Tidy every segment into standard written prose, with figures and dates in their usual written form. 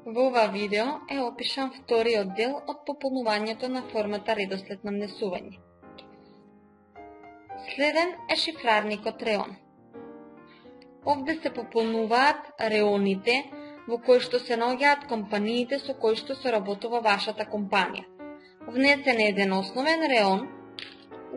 Во ова видео е опишан вториот дел од пополнувањето на формата редослед на внесување. Следен е шифрарникот реон. Овде се пополнуваат реоните во кои што се наоѓаат компаниите со кои што соработува вашата компанија. Внесен е еден основен реон,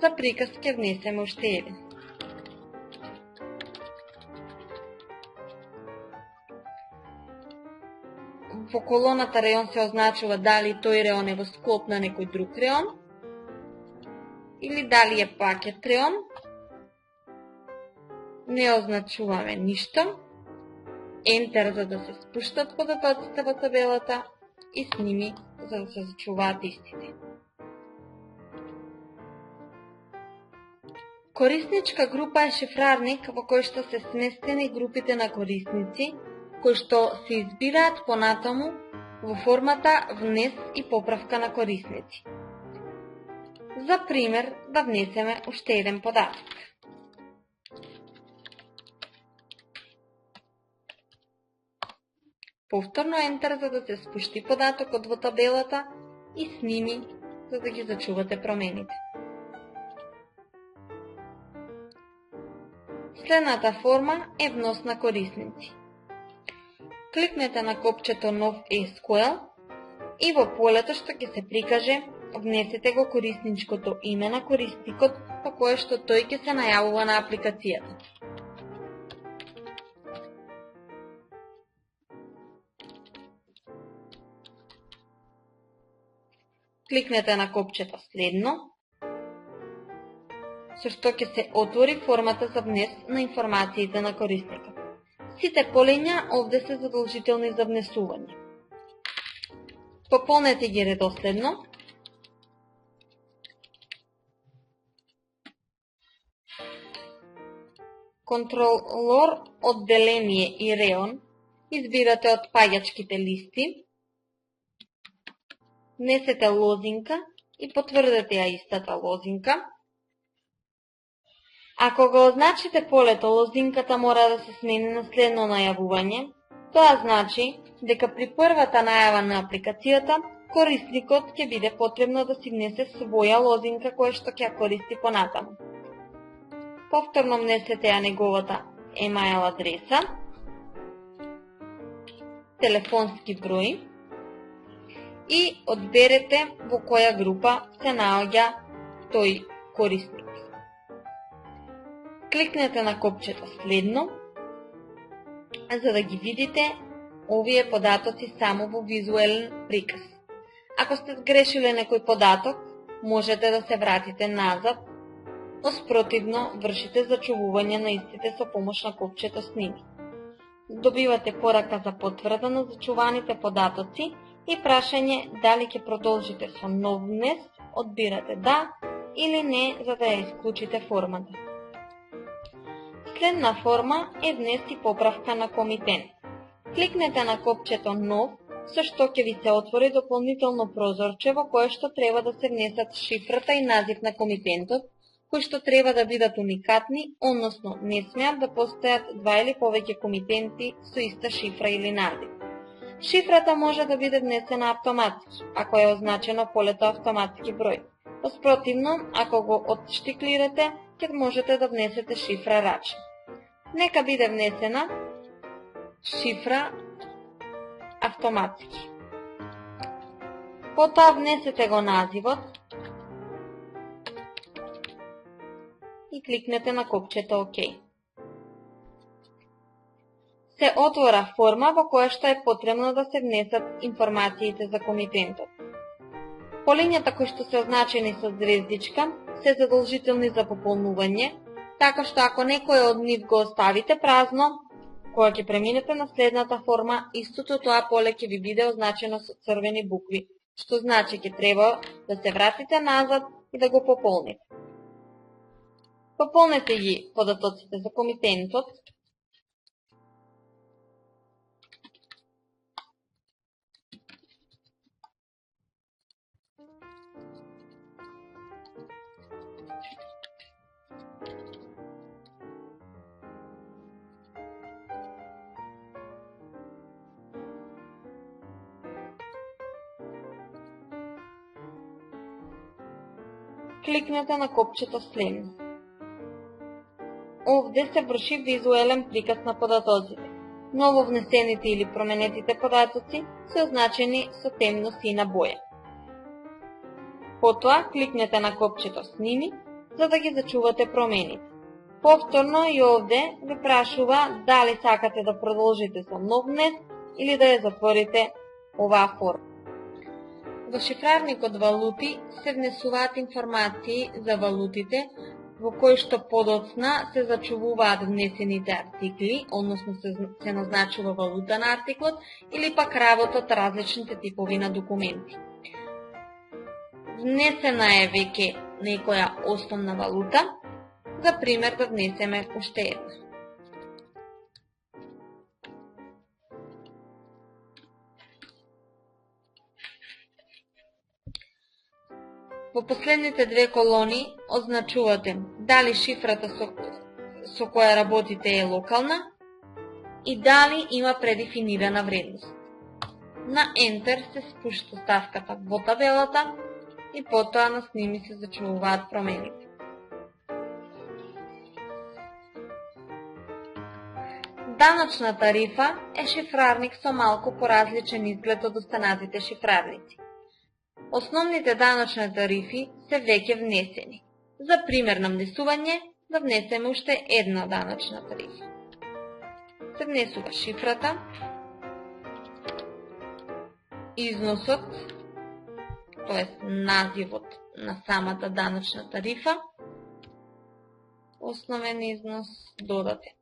за приказ ќе внесеме уште еден. Во колоната реон се означува дали тој реон е во склоп на некој друг реон или дали е пакет реон. Не означуваме ништо. Ентер за да се спуштат податоците во табелата и сними за да се зачуваат истите. Корисничка група е шифрарник во кој што се сместени групите на корисници кои што се избираат понатаму во формата внес и поправка на корисници. За пример, да внесеме уште еден податок. Повторно ентер за да се спушти податокот во табелата и сними за да ги зачувате промените. Следната форма е внос на корисници. Кликнете на копчето Нов SQL и во полето што ќе се прикаже, внесете го корисничкото име на корисникот по кое што тој ќе се најавува на апликацијата. Кликнете на копчето Следно, со што ќе се отвори формата за внес на информациите на корисникот. Сите полиња овде се задолжителни за внесување. Пополнете ги редоследно. Контролор одделение и реон избирате од паѓачките листи. Внесете лозинка и потврдете ја истата лозинка. Ако го означите полето, лозинката мора да се смени на следно најавување. Тоа значи дека при првата најава на апликацијата, корисникот ќе биде потребно да си внесе своја лозинка која што ќе ја користи понатаму. Повторно внесете ја неговата емаил адреса, телефонски број и одберете во која група се наоѓа тој корисник. Кликнете на копчето Следно, за да ги видите овие податоци само во визуелен приказ. Ако сте сгрешиле некој податок, можете да се вратите назад, но спротивно вршите зачувување на истите со помош на копчето Сними. Добивате порака за потврда на зачуваните податоци и прашање дали ќе продолжите со нов внес, одбирате да или не за да ја исклучите формата. Следна форма е внес и поправка на комитент. Кликнете на копчето Нов, со што ќе ви се отвори дополнително прозорче во кое што треба да се внесат шифрата и назив на комитентот, кои што треба да бидат уникатни, односно не смеат да постојат два или повеќе комитенти со иста шифра или назив. Шифрата може да биде внесена автоматски, ако е означено полето автоматски број. Спротивно, ако го отштиклирате, ќе можете да внесете шифра рачна. Нека биде внесена шифра автоматски. Потоа внесете го називот и кликнете на копчето ОК. Се отвора форма во која што е потребно да се внесат информациите за комитентот. Полињата кои што се означени со звездичка се задолжителни за пополнување, така што ако некој од нив го оставите празно, кога ќе преминете на следната форма, истото тоа поле ќе ви биде означено со црвени букви, што значи ќе треба да се вратите назад и да го пополните. Пополнете ги податоците за комитентот. кликнете на копчето Следно. Овде се врши визуелен приказ на податоците. Ново внесените или променетите податоци се означени со темно сина боја. Потоа кликнете на копчето Сними, за да ги зачувате промените. Повторно и овде ви прашува дали сакате да продолжите со нов внес или да ја затворите оваа форма. Во шифрарникот валути се внесуваат информации за валутите, во кои што подоцна се зачувуваат внесените артикли, односно се назначува валута на артиклот, или пак работат различните типови на документи. Внесена е веќе некоја основна валута, за пример да внесеме уште една. Во последните две колони означувате дали шифрата со која работите е локална и дали има предефинирана вредност. На Enter се спушта ставката во табелата и потоа на Сними се зачувуваат промените. Даночна тарифа е шифрарник со малку поразличен изглед од останатите шифрарници. Основните даночни тарифи се веќе внесени. За пример на внесување, да внесеме уште една даночна тарифа. Се внесува шифрата, износот, т.е. називот на самата даночна тарифа, основен износ додатен.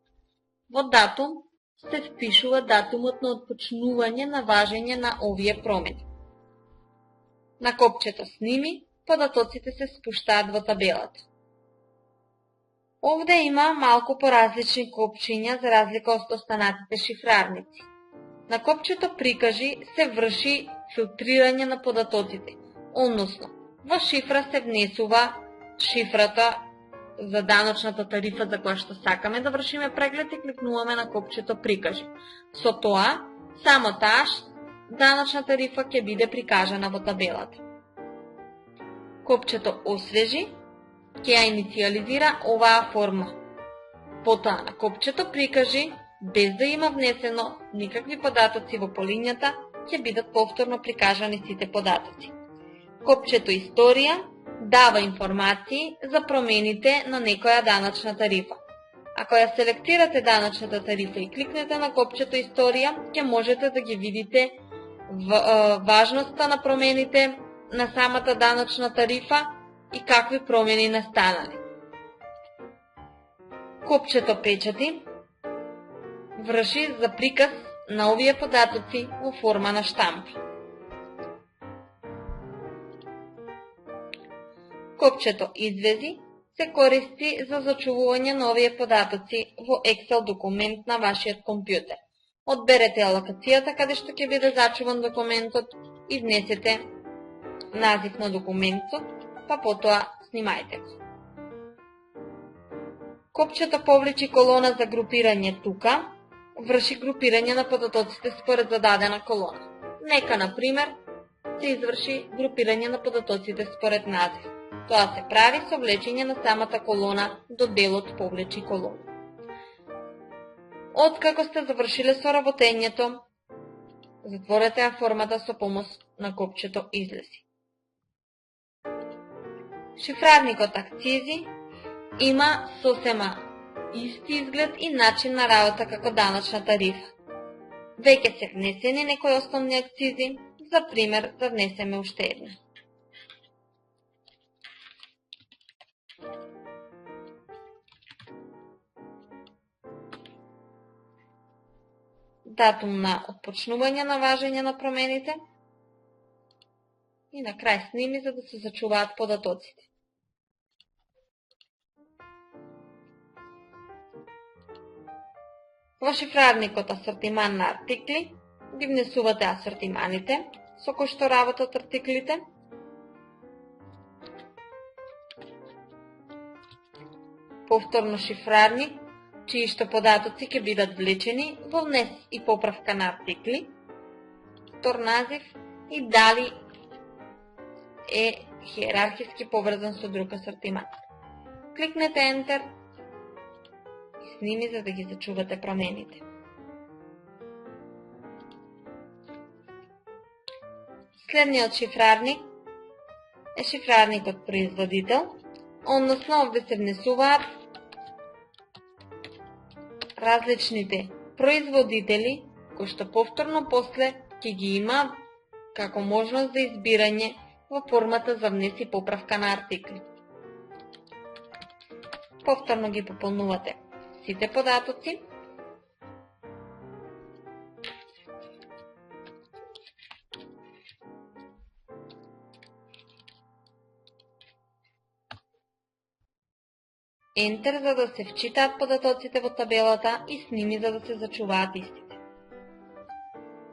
Во датум се впишува датумот на отпочнување на важење на овие промени. На копчето Сними, податоците се спуштаат во табелата. Овде има малку поразлични копчиња за разлика од останатите шифрарници. На копчето Прикажи се врши филтрирање на податоците, односно во шифра се внесува шифрата за даночната тарифа за која што сакаме да вршиме преглед и кликнуваме на копчето Прикажи. Со тоа, само таа даночна тарифа ќе биде прикажана во табелата. Копчето Освежи ќе ја инициализира оваа форма. Потоа на копчето Прикажи, без да има внесено никакви податоци во полињата, ќе бидат повторно прикажани сите податоци. Копчето Историја дава информации за промените на некоја даночна тарифа. Ако ја селектирате даночната тарифа и кликнете на копчето Историја, ќе можете да ги видите важноста на промените на самата даночна тарифа и какви промени настанали. Копчето Печати врши за приказ на овие податоци во форма на штампа. Копчето Извези се користи за зачувување на овие податоци во Excel документ на вашиот компјутер. Одберете алокацијата каде што ќе биде зачуван документот и внесете назив на документот, па потоа снимајте го. Копчето Повлечи колона за групирање тука врши групирање на податоците според зададена колона. Нека, например, се изврши групирање на податоците според назив. Тоа се прави со влечење на самата колона до делот Повлечи колона. Откако сте завршиле со работењето, затворете ја формата со помош на копчето Излези. Шифрарникот Акцизи има сосема исти изглед и начин на работа како даночна тарифа. Веќе се внесени некои основни акцизи, за пример да внесеме уште една. Датум на отпочнување на важење на промените и на крај Сними за да се зачуваат податоците. Во шифрарникот Асортиман на артикли ги внесувате асортиманите со кои што работат артиклите. Повторно шифрарник чии што податоци ќе бидат влечени во внес и поправка на артикли, втор назив и дали е хиерархиски поврзан со друг асортимент. Кликнете Enter и сними за да ги зачувате промените. Следниот шифрарник е шифрарникот производител, односно овде се внесуваат различните производители кои што повторно после ќе ги има како можност за избирање во формата за внес и поправка на артикли. Повторно ги пополнувате сите податоци. Enter за да се вчитаат податоците во табелата и сними за да се зачуваат истите.